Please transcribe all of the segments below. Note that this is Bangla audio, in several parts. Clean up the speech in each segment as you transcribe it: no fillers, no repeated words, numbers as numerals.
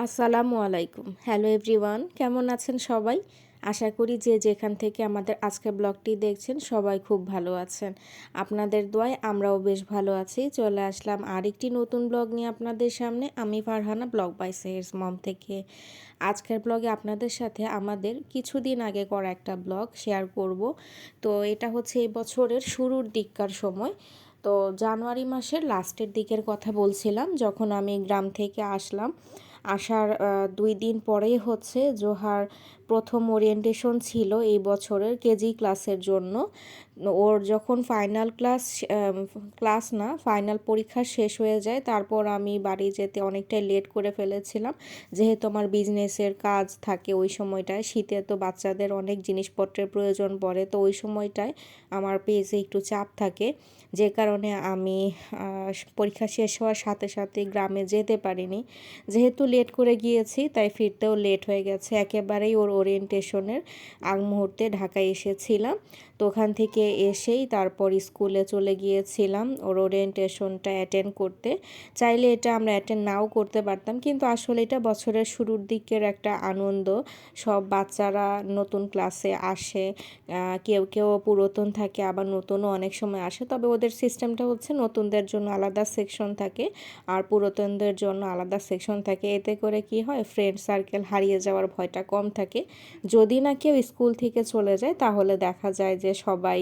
আসসালামু আলাইকুম। হ্যালো এভরিওয়ান, কেমন আছেন সবাই? আশা করি যে যেখান থেকে আমাদের আজকের ব্লগটি দেখছেন সবাই খুব ভালো আছেন। আপনাদের দোয়ায় আমরাও বেশ ভালো আছি। চলে আসলাম আরেকটি নতুন ব্লগ নিয়ে আপনাদের সামনে। আমি ফারহানা, ব্লগ বাই সেহেরস মম থেকে। আজকের ব্লগে আপনাদের সাথে আমাদের কিছুদিন আগে করা একটা ব্লগ শেয়ার করব। তো এটা হচ্ছে এই বছরের শুরুর দিককার সময়। তো জানুয়ারি মাসের লাস্টের দিকের কথা বলছিলাম, যখন আমি গ্রাম থেকে আসলাম। আসার ২ দিন পরেই হচ্ছে জোহার প্রথম ওরিয়েন্টেশন ছিল এই বছরের কেজি ক্লাসের জন্য। ওর যখন ফাইনাল ক্লাস না, ফাইনাল পরীক্ষা শেষ হয়ে যায়, তারপর আমি বাড়ি যেতে অনেকটাই লেট করে ফেলেছিলাম, যেহেতু আমার বিজনেসের কাজ থাকে ওই সময়টায়। শীতে তো বাচ্চাদের অনেক জিনিসপত্রের প্রয়োজন পড়ে, তো ওই সময়টায় আমার পেজে একটু চাপ থাকে, যে কারণে আমি পরীক্ষা শেষ হওয়ার সাথে সাথে গ্রামে যেতে পারিনি। যেহেতু লেট করে গিয়েছি, তাই ফিরতেও লেট হয়ে গেছে। একেবারেই ওর ওরিয়েন্টেশনের আগ মুহূর্তে ঢাকায় এসেছিলাম। তো ওখান থেকে এসেই তারপর স্কুলে চলে গিয়েছিলাম ওর ওরিয়েন্টেশনটা অ্যাটেন্ড করতে। চাইলে এটা আমরা অ্যাটেন্ড নাও করতে পারতাম, কিন্তু আসলে এটা বছরের শুরুর দিকের একটা আনন্দ। সব বাচ্চারা নতুন ক্লাসে আসে, কেউ কেউ পুরাতন থাকে, আবার নতুনও অনেক সময় আসে। তবে ওদের সিস্টেমটা হচ্ছে নতুনদের জন্য আলাদা সেকশন থাকে আর পুরাতনদের জন্য আলাদা সেকশন থাকে। এতে করে কি হয়, ফ্রেন্ড সার্কেল হারিয়ে যাওয়ার ভয়টা কম থাকে। যদি না কেউ স্কুল থেকে চলে যায়, তাহলে দেখা যায় যে সবাই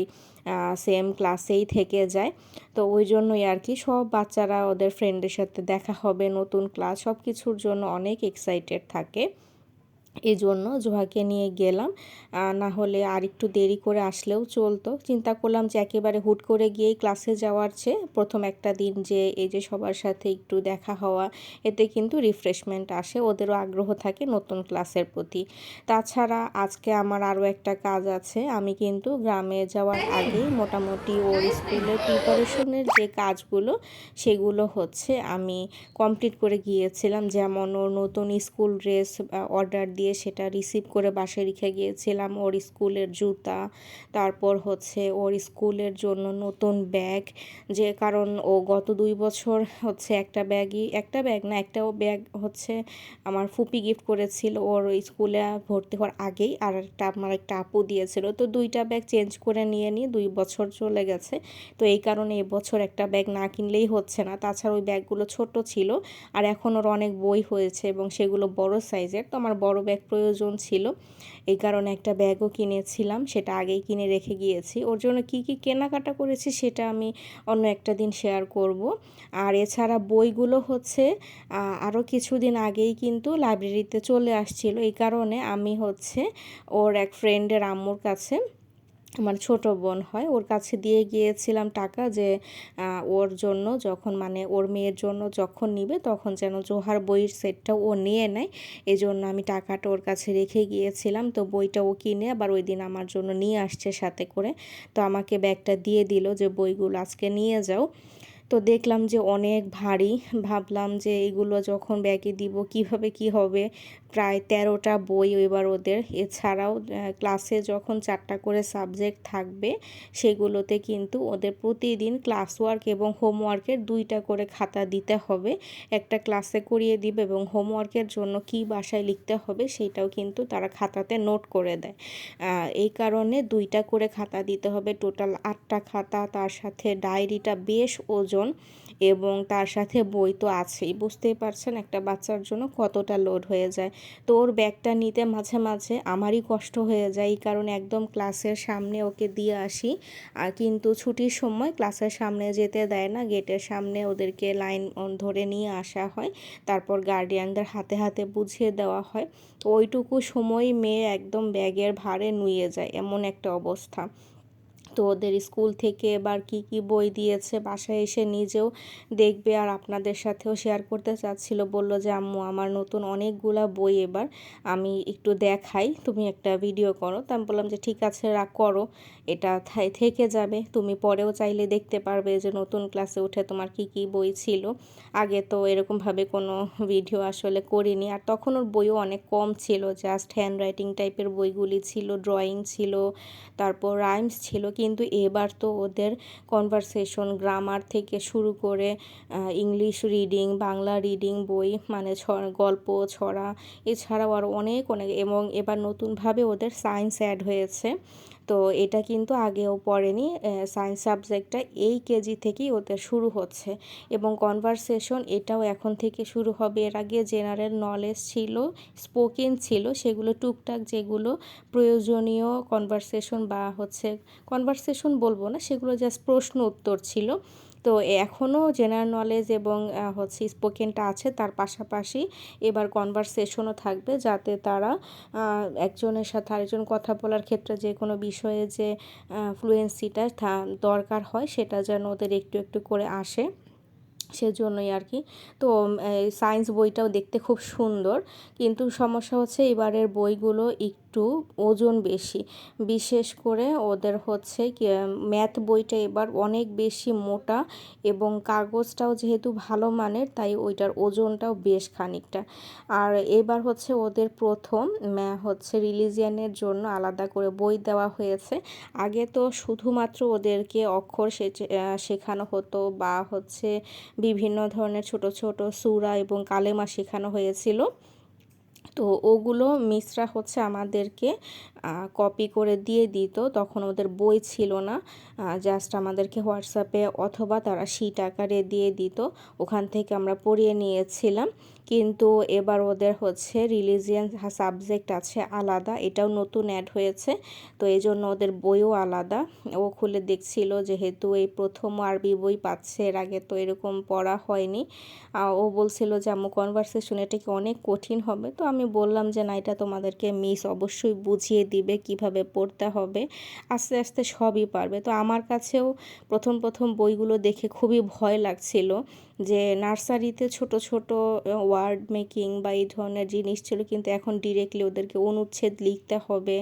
সেম ক্লাসেই থেকে যায়। তো ওই জন্যই আর কি, সব বাচ্চারা ওদের ফ্রেন্ডের সাথে দেখা হবে, নতুন ক্লাস, সব কিছুর জন্য অনেক এক্সাইটেড থাকে। এই জন্য জোহাকে নিয়ে গেলাম। না হলে আর একটু দেরি করে আসলেও চলতো। চিন্তা করলাম যে একেবারে হুট করে গিয়েই ক্লাসে যাওয়ার চেয়ে প্রথম একটা দিন যে এই যে সবার সাথে একটু দেখা হওয়া, এতে কিন্তু রিফ্রেশমেন্ট আসে, ওদেরও আগ্রহ থাকে নতুন ক্লাসের প্রতি। তাছাড়া আজকে আমার আরও একটা কাজ আছে। আমি কিন্তু গ্রামে যাওয়ার আগেই মোটামুটি ওর স্কুলের প্রিপারেশনের যে কাজগুলো, সেগুলো হচ্ছে আমি কমপ্লিট করে গিয়েছিলাম। যেমন ওর নতুন স্কুল ড্রেস অর্ডার দিয়ে সেটা রিসিভ করে বাসায় রেখে গিয়েছিলাম, ওর স্কুলের জুতা, তারপর হচ্ছে ওর স্কুলের জন্য নতুন ব্যাগ। যে কারণ ও গত 2 বছর হচ্ছে একটা ব্যাগ হচ্ছে আমার ফুপি গিফট করেছিল ওর স্কুলে ভর্তি হওয়ার আগেই, আর আমার একটা আপু দিয়েছিল। তো 2টা ব্যাগ চেঞ্জ করে নিয়ে 2 বছর চলে গেছে। তো এই কারণে এবছর একটা ব্যাগ না কিনলেই হচ্ছে না। তাছাড়া ওই ব্যাগগুলো ছোট ছিল, আর এখন ওর অনেক বই হয়েছে এবং সেগুলো বড় সাইজের, তো আমার বড় ব্যাগ প্রয়োজন ছিল। এই কারণে একটা ব্যাগও কিনেছিলাম, সেটা আগেই কিনে রেখে গিয়েছি। ওর জন্য কি কি কেনাকাটা করেছি সেটা আমি অন্য একটা দিন শেয়ার করব। আর এছাড়া বইগুলো হচ্ছে আরও কিছুদিন আগেই কিন্তু লাইব্রেরিতে চলে আসছিল। এই কারণে আমি হচ্ছে ওর এক ফ্রেন্ডের আম্মুর কাছে, আমার ছোট বোন হয়, ওর কাছে দিয়ে গিয়েছিলাম টাকা, যে ওর জন্য যখন ওর মেয়ের জন্য যখন নিবে, তখন যেন জোহার বইয়ের সেটটা ও নিয়ে নেয়। এই জন্য আমি টাকাটা ওর কাছে রেখে গিয়েছিলাম। তো বইটা ও কিনে আবার ওই দিন আমার জন্য নিয়ে আসছে সাথে করে। তো আমাকে ব্যাগটা দিয়ে দিল যে বইগুলো আজকে নিয়ে যাও। তো দেখলাম যে অনেক ভারী। ভাবলাম যে এগুলো যখন ব্যাগে দিব কিভাবে কি হবে। প্রায় 13টা বই এবার ওদের। এছাড়াও ক্লাসে যখন 4টা করে সাবজেক্ট থাকবে, সেগুলোতে কিন্তু ওদের প্রতিদিন ক্লাস ওয়ার্ক এবং হোমওয়ার্কের 2টা করে খাতা দিতে হবে। একটা ক্লাসে করিয়ে দিবে এবং হোমওয়ার্কের জন্য কি বাসায় লিখতে হবে সেটাও কিন্তু তারা খাতাতে নোট করে দেয়। এই কারণে 2টা করে খাতা দিতে হবে, টোটাল 8টা খাতা, তার সাথে ডায়েরিটা বেশ ওজন, এবং তার সাথে বই তো আছেই। বুঝতেই পারছেন একটা বাচ্চার জন্য কতটা লোড হয়ে যায়। তো ওর ব্যাগটা নিতে মাঝে মাঝে আমারই কষ্ট হয়ে যায়, এই কারণে একদম ক্লাসের সামনে ওকে দিয়ে আসি। আর কিন্তু ছুটির সময় ক্লাসের সামনে যেতে দেয় না, গেটের সামনে ওদেরকে লাইন ধরে নিয়ে আসা হয়, তারপর গার্ডিয়ানদের হাতে হাতে বুঝিয়ে দেওয়া হয়। তো ওইটুকু সময় মেয়ে একদম ব্যাগের ভারে নুয়ে যায়, এমন একটা অবস্থা। তো ওদের স্কুল থেকে এবার কি কি বই দিয়েছে বাসায় এসে নিজেও দেখবে আর আপনাদের সাথেও শেয়ার করতে চাচ্ছিল। বলল যে আম্মু, আমার নতুন অনেকগুলা বই, এবার আমি একটু দেখাই, তুমি একটা ভিডিও করো। তো আমি বললাম যে ঠিক আছে, করো, এটা থেকে যাবে, তুমি পরেও চাইলে দেখতে পারবে যে নতুন ক্লাসে উঠে তোমার কি কি বই ছিল। আগে তো এরকমভাবে কোনো ভিডিও আসলে করিনি, আর তখন ওর বইও অনেক কম ছিল, জাস্ট হ্যান্ড রাইটিং টাইপের বইগুলি ছিল, ড্রয়িং ছিল, তারপর রাইমস ছিল, কিন্তু এবার তো ওদের কনভারসেশন, গ্রামার থেকে শুরু করে ইংলিশ রিডিং, বাংলা রিডিং বই, মানে গল্প, ছড়া, এছাড়াও আরও অনেক অনেক, এবং এবার নতুনভাবে ওদের সায়েন্স অ্যাড হয়েছে। তো এটা কিন্তু আগেও পড়েনি, সায়েন্স সাবজেক্টটা এই কেজি থেকেই ওদের শুরু হচ্ছে। এবং কনভারসেশন এটাও এখন থেকে শুরু হবে। এর আগে জেনারেল নলেজ ছিল, স্পোকেন ছিল, সেগুলো টুকটাক যেগুলো প্রয়োজনীয় কনভারসেশন বা হচ্ছে কনভারসেশন বলবো না, সেগুলো জাস্ট প্রশ্ন উত্তর ছিল। তো এখনও জেনারেল নলেজ এবং হচ্ছে স্পোকেনটা আছে, তার পাশাপাশি এবার কনভারসেশনও থাকবে, যাতে তারা একজনের সাথে আরেকজন কথা বলার ক্ষেত্রে যে কোনো বিষয়ে যে ফ্লুয়েন্সিটা দরকার হয় সেটা যেন ওদের একটু একটু করে আসে, সেজন্যই আর কি। তো সায়েন্স বইটাও দেখতে খুব সুন্দর, কিন্তু সমস্যা হচ্ছে এবারের বইগুলো একটু ওজন বেশি। বিশেষ করে ওদের হচ্ছে ম্যাথ বইটা এবার অনেক বেশি মোটা, এবং কাগজটাও যেহেতু ভালো মানের তাই ওইটার ওজনটাও বেশ খানিকটা। আর এবার হচ্ছে ওদের প্রথম হচ্ছে রিলিজিয়ানের জন্য আলাদা করে বই দেওয়া হয়েছে। আগে তো শুধুমাত্র ওদেরকে অক্ষর শেখানো হতো, বা হচ্ছে বিভিন্ন ধরনের ছোট ছোট সূরা এবং কালেমা শেখানো হয়েছিল। তো ওগুলো মিসরা হচ্ছে আমাদেরকে কপি করে দিয়ে দিত, তখন ওদের বই ছিল না, জাস্ট আমাদেরকে হোয়াটসঅ্যাপে অথবা তারা শিট আকারে দিয়ে দিত, ওখান থেকে আমরা পড়িয়ে নিয়েছিলাম। কিন্তু এবার ওদের হচ্ছে রিলিজিয়ান সাবজেক্ট আছে আলাদা, এটাও নতুন অ্যাড হয়েছে, তো এই জন্য ওদের বইও আলাদা। ও খুলে দেখছিল, যেহেতু এই প্রথম আরবি বই পাচ্ছে, এর আগে তো এরকম পড়া হয়নি। ও বলছিল যে আম্মু কনভারসেশন এটা কি অনেক কঠিন হবে? তো আমি বললাম যে না, এটা তোমাদেরকে মিস অবশ্যই বুঝিয়ে দিবে কিভাবে পড়তে হবে, আস্তে আস্তে সবই পারবে। তো আমার কাছেও প্রথম প্রথম বইগুলো দেখে খুবই ভয় লাগছিল, যে নার্সারিতে ছোট ছোট ওয়ার্ড মেকিং বা এই ধরনের জিনিস ছিল, কিন্তু এখন ডিরেক্টলি ওদেরকে অনুচ্ছেদ লিখতে হবে,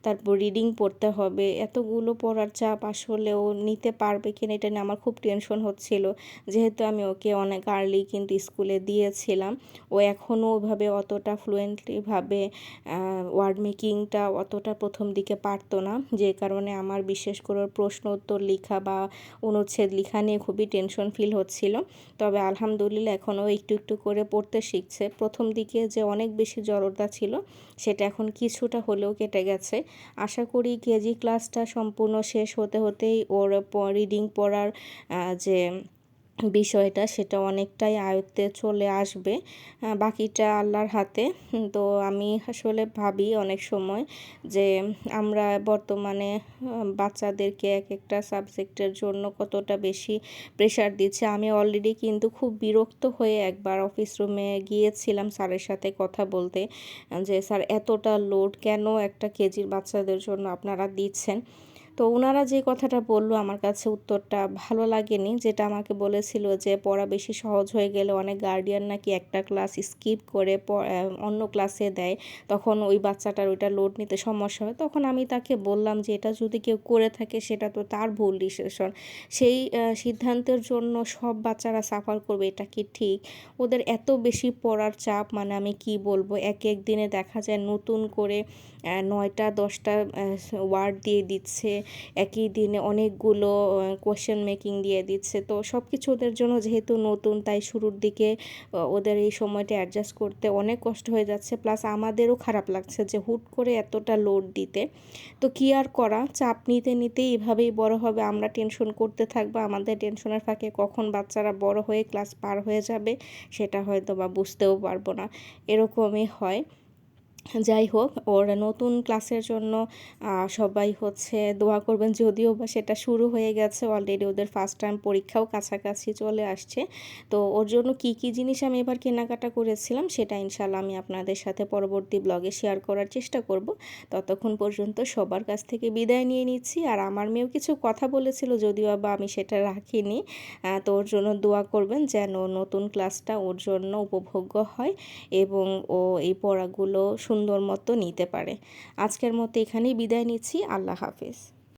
তারপর রিডিং পড়তে হবে। এতগুলো পড়ার চাপ আসলেও নিতে পারবে কিনা এটা নিয়ে আমার খুব টেনশন হচ্ছিল, যেহেতু আমি ওকে অনেক আর্লি কিন্তু স্কুলে দিয়েছিলাম। ও এখনও ওইভাবে অতটা ফ্লুয়েন্টলিভাবে ওয়ার্ড মেকিংটা অতটা প্রথম দিকে পারতো না, যে কারণে আমার বিশেষ করে প্রশ্ন উত্তর লেখা বা অনুচ্ছেদ লেখা নিয়ে খুবই টেনশন ফিল হচ্ছিল। তবে আলহামদুলিল্লাহ এখনও একটু একটু করে পড়তে শিখছে। প্রথম দিকে যে অনেক বেশি জড়তা ছিল সেটা এখন কিছুটা হলেও কেটে গেছে। আশা করি কেজি ক্লাসটা সম্পূর্ণ শেষ হতে হতেই ওর রিডিং পড়ার যে বিষয়টা সেটা অনেকটাই আয়ত্তে চলে আসবে, বাকিটা আল্লাহর হাতে। তো আমি আসলে ভাবি অনেক সময় যে আমরা বর্তমানে বাচ্চাদেরকে এক একটা সাবজেক্টের জন্য কতটা বেশি প্রেশার দিচ্ছে। আমি অলরেডি কিন্তু খুব বিরক্ত হয়ে একবার অফিস রুমে গিয়েছিলাম স্যারের সাথে কথা বলতে, যে স্যার এতটা লোড কেন একটা কেজির বাচ্চাদের জন্য আপনারা দিচ্ছেন? তো ওনারা যে কথাটা বললো আমার কাছে উত্তরটা ভালো লাগেনি, যেটা আমাকে বলেছিল যে পড়া বেশি সহজ হয়ে গেলে অনেক গার্ডিয়ান নাকি একটা ক্লাস স্কিপ করে অন্য ক্লাসে দেয়, তখন ওই বাচ্চাটার ওইটা লোড নিতে সমস্যা হয়। তখন আমি তাকে বললাম যে এটা যদি কেউ করে থাকে সেটা তো তার ভুল ডিসিশন, সেই সিদ্ধান্তের জন্য সব বাচ্চারা সাফার করবে, এটা কি ঠিক? ওদের এত বেশি পড়ার চাপ, মানে আমি কি বলবো, এক এক দিনে দেখা যায় নতুন করে 9টা 10টা ওয়ার্ড দিয়ে দিচ্ছে, একই দিনে অনেকগুলো কোয়েশ্চেন মেকিং দিয়ে দিচ্ছে। তো সব কিছু ওদের জন্য যেহেতু নতুন, তাই শুরুর দিকে ওদের এই সময়টা অ্যাডজাস্ট করতে অনেক কষ্ট হয়ে যাচ্ছে, প্লাস আমাদেরও খারাপ লাগছে যে হুট করে এতটা লোড দিতে। তো কি আর করা, চাপ নিতে নিতেই এভাবেই বড় হবে, আমরা টেনশন করতে থাকবো, আমাদের টেনশনের ফাঁকে কখন বাচ্চারা বড় হয়ে ক্লাস পার হয়ে যাবে সেটা হয়তো বা বুঝতেও পারবো না, এরকমই হয়। যাই হোক, ওর নতুন ক্লাসের জন্য সবাই হচ্ছে দোয়া করবেন, যদিও বা সেটা শুরু হয়ে গেছে অলরেডি, ওদের ফার্স্ট টাইম পরীক্ষাও কাছাকাছি চলে আসছে। তো ওর জন্য কি কি জিনিস আমি এবার কেনাকাটা করেছিলাম সেটা ইনশাল্লাহ আমি আপনাদের সাথে পরবর্তী ব্লগে শেয়ার করার চেষ্টা করব। ততক্ষণ পর্যন্ত সবার কাছ থেকে বিদায় নিয়ে নিচ্ছি। আর আমার মেয়েও কিছু কথা বলেছিল, যদিও বা আমি সেটা রাখিনি, তো ওর জন্য দোয়া করবেন যেন নতুন ক্লাসটা ওর জন্য উপভোগ্য হয় এবং ও এই পড়াগুলো সুন্দর মতো নিতে পারে। আজকের মতো এখানেই বিদায় নিচ্ছি। আল্লাহ হাফেজ।